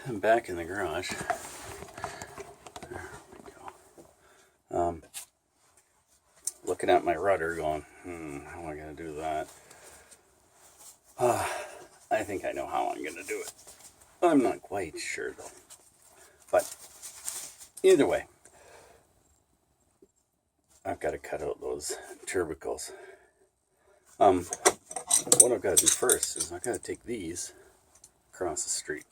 I'm back in the garage. There we go. Looking at my rudder going, how am I going to do that? I think I know how I'm going to do it. I'm not quite sure though. But either way, I've got to cut out those turbicals. What I've got to do first is I've got to take these across the street.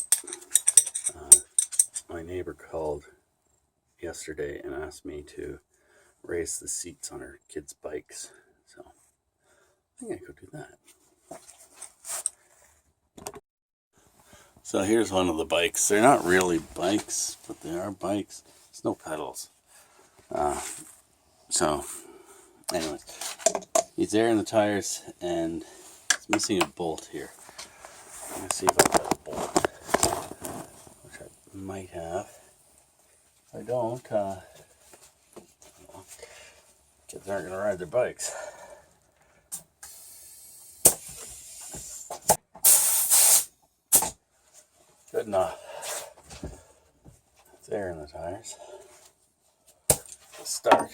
My neighbor called yesterday and asked me to raise the seats on her kids' bikes. So I think I could do that. So here's one of the bikes. They're not really bikes, but they are bikes. There's no pedals. So anyways, he's airing the tires and it's missing a bolt here. I'm going to see if I've got a bolt, which I might have. If I don't, kids aren't going to ride their bikes. Good enough. It's air in the tires. Let's start.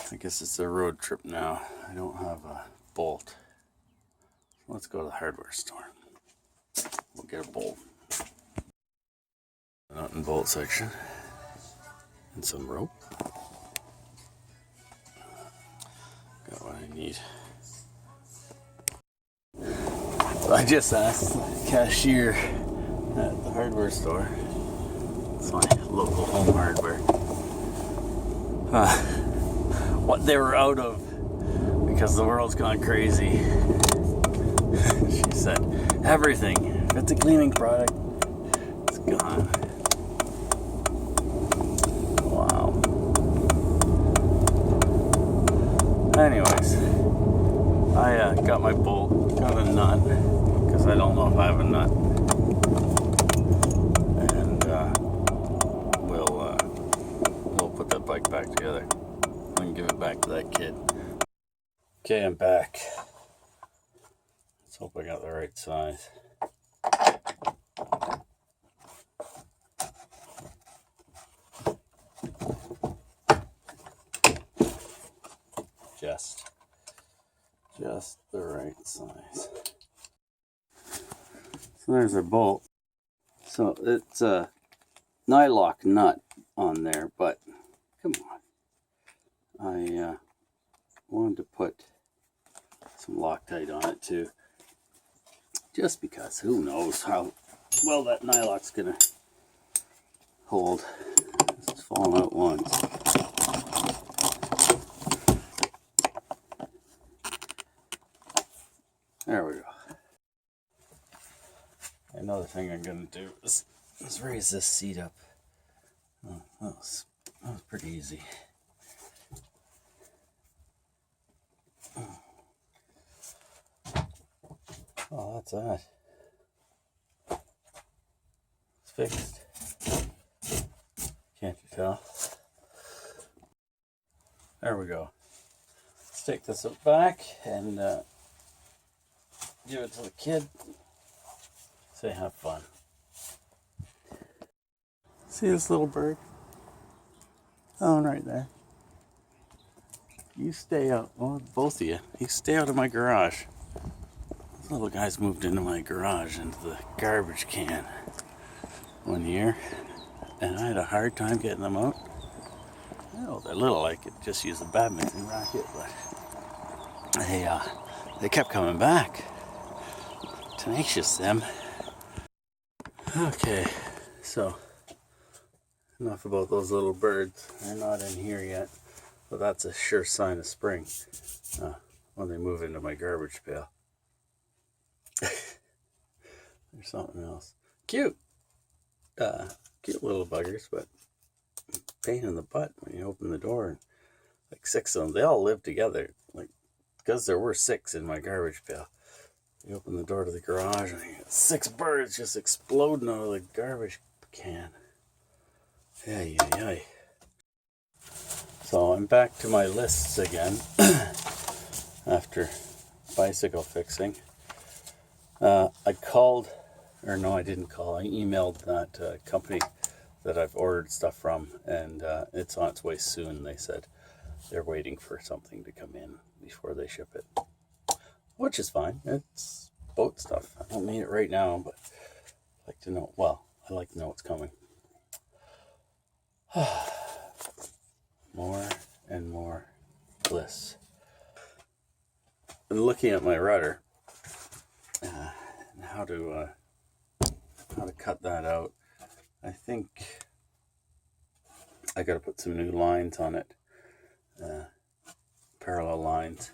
I guess it's a road trip now. I don't have a bolt. Let's go to the hardware store. We'll get a bolt. Nut and bolt section. And some rope. Got what I need. I just asked the cashier at the hardware store. It's my local home hardware. What they were out of because the world's gone crazy. She said, everything. If it's a cleaning product, it's gone. Wow. Anyways, I got my bolt, got a nut, because I don't know if I have a nut. And we'll put that bike back together and give it back to that kid. Okay, I'm back. Let's hope I got the right size. Just the right size. So there's our bolt. So it's a nylock nut on there, but come on. I wanted to put some Loctite on it too. Just because, who knows how well that nylock's gonna hold. It's fallen out once. There we go. Another thing I'm gonna do is raise this seat up. Oh, that was pretty easy. Oh, that's that. It's fixed. Can't you tell? There we go. Let's take this up back and give it to the kid. Say have fun. See this little bird? Oh, right there. You stay out. Well, both of you. You stay out of my garage. These little guys moved into my garage, into the garbage can one year, and I had a hard time getting them out. Oh, they're little. I could just use the badminton racket, but they kept coming back. Tenacious, them. Okay, so enough about those little birds. They're not in here yet, but that's a sure sign of spring when they move into my garbage pail. There's something else. Cute. Cute little buggers, but pain in the butt when you open the door. And like 6 of them, they all live together. Like, because there were 6 in my garbage pail. You open the door to the garage and you got 6 birds just exploding out of the garbage can. Yay. So I'm back to my lists again after bicycle fixing. I called or no, I didn't call. I emailed that company that I've ordered stuff from, and it's on its way soon. They said they're waiting for something to come in before they ship it, which is fine. It's boat stuff. I don't need it right now, but I like to know. Well, I like to know what's coming. More and more bliss. And looking at my rudder, and how to cut that out. I think I got to put some new lines on it, parallel lines,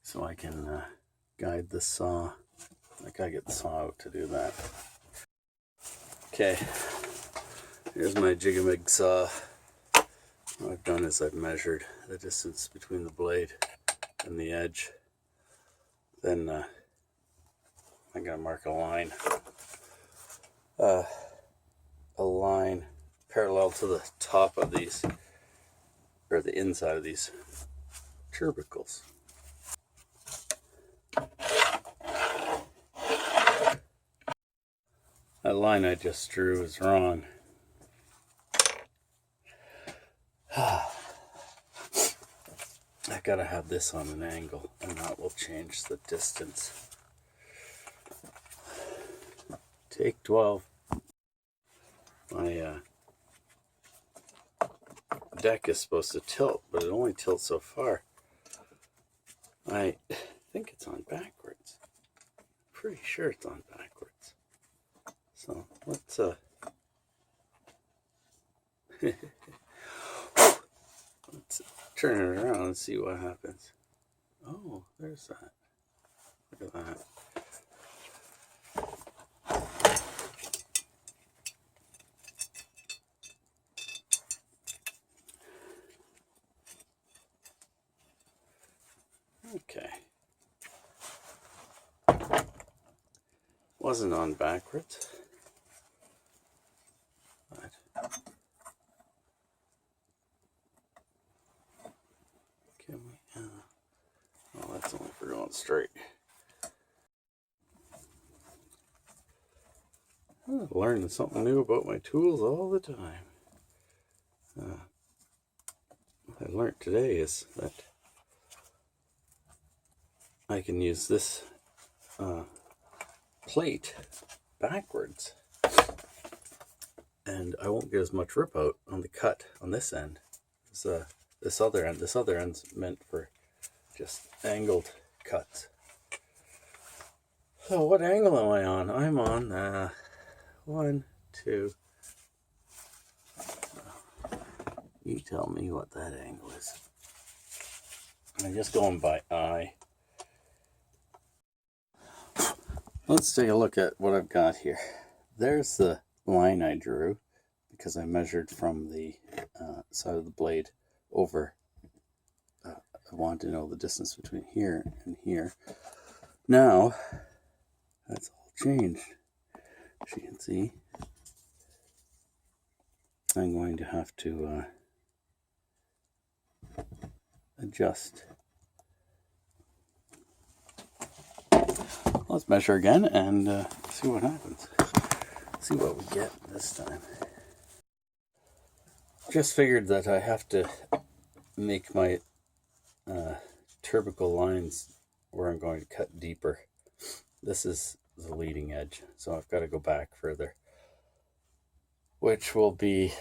so I can guide the saw. I gotta get the saw out to do that. Okay, here's my Jigamig saw. What I've done is I've measured the distance between the blade and the edge. Then I'm gonna mark a line parallel to the top of these, or the inside of these turbicals. That line I just drew is wrong. I gotta have this on an angle, and that will change the distance. Take 12. My deck is supposed to tilt, but it only tilts so far. I think it's on backwards. Pretty sure it's on backwards. So let's let's turn it around and see what happens. Oh, there's that. Look at that. Okay. Wasn't on backwards. But can we? Oh, that's only for going straight. I'm learning something new about my tools all the time. What I learned today is that I can use this plate backwards, and I won't get as much rip out on the cut on this end as this other end. This other end's meant for just angled cuts. So what angle am I on? I'm on 1, 2. You tell me what that angle is. I'm just going by eye. Let's take a look at what I've got here. There's the line I drew because I measured from the side of the blade over. I want to know the distance between here and here. Now, that's all changed. As you can see, I'm going to have to adjust. Let's measure again and see what happens. See what we get this time. Just figured that I have to make my turbical lines where I'm going to cut deeper. This is the leading edge, so I've got to go back further, which will be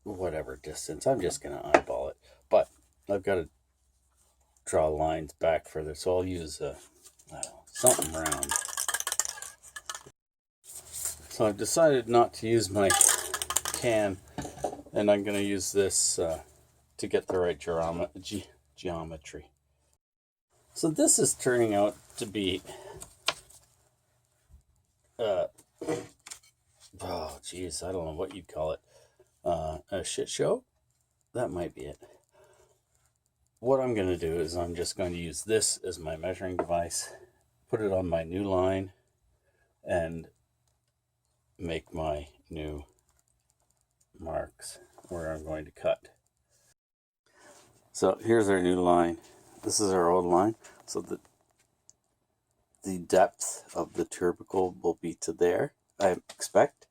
whatever distance. I'm just going to eyeball it, but I've got to draw lines back further, so I'll use something round. So I've decided not to use my can, and I'm going to use this to get the right geometry. So this is turning out to be oh geez, I don't know what you'd call it, a shit show. That might be it. What I'm going to do is I'm just going to use this as my measuring device, put it on my new line, and make my new marks where I'm going to cut. So here's our new line. This is our old line. So the depth of the turbical will be to there, I expect.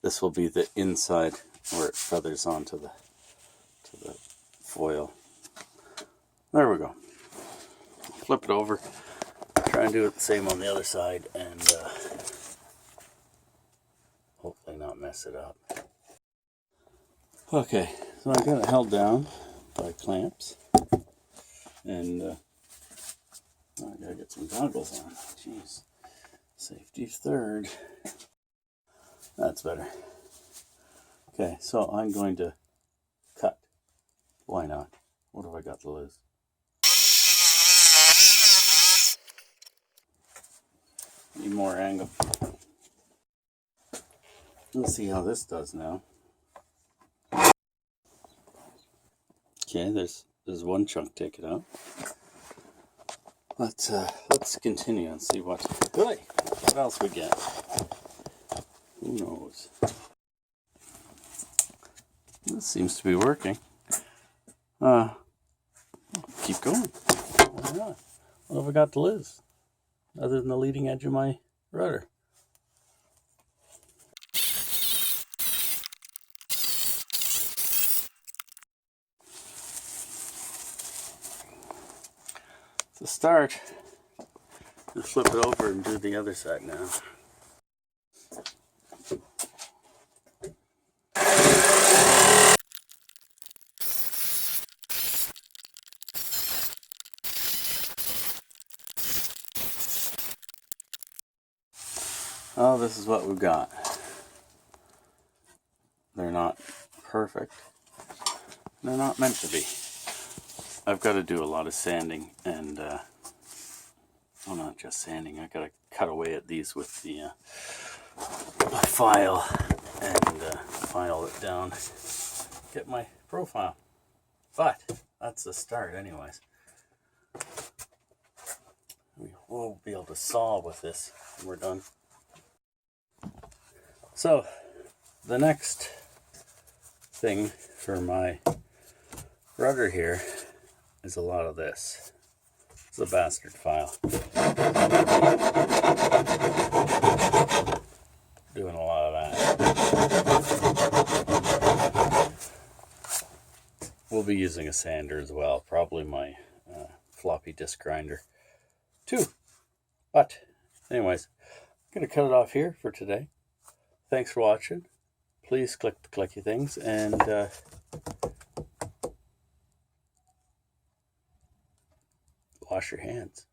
This will be the inside where it feathers onto the foil. There we go. Flip it over. Try and do it the same on the other side, and hopefully not mess it up. Okay, so I got it held down by clamps, and I gotta get some goggles on. Jeez, safety third. That's better. Okay, so I'm going to cut. Why not? What have I got to lose? Need more angle. Let's see how this does now. Okay, there's one chunk taken out. Let's continue and see what else we get. Who knows? This seems to be working. Keep going. Why not? What have I got to lose? Other than the leading edge of my rudder. To start, just flip it over and do the other side now. Oh, this is what we've got. They're not perfect. They're not meant to be. I've got to do a lot of sanding and, well, not just sanding. I've got to cut away at these with the file and file it down. Get my profile. But that's the start anyways. We will be able to saw with this when we're done. So, the next thing for my rudder here is a lot of this. It's a bastard file. Doing a lot of that. We'll be using a sander as well, probably my floppy disk grinder too. But anyways, I'm going to cut it off here for today. Thanks for watching. Please click the clicky things and wash your hands.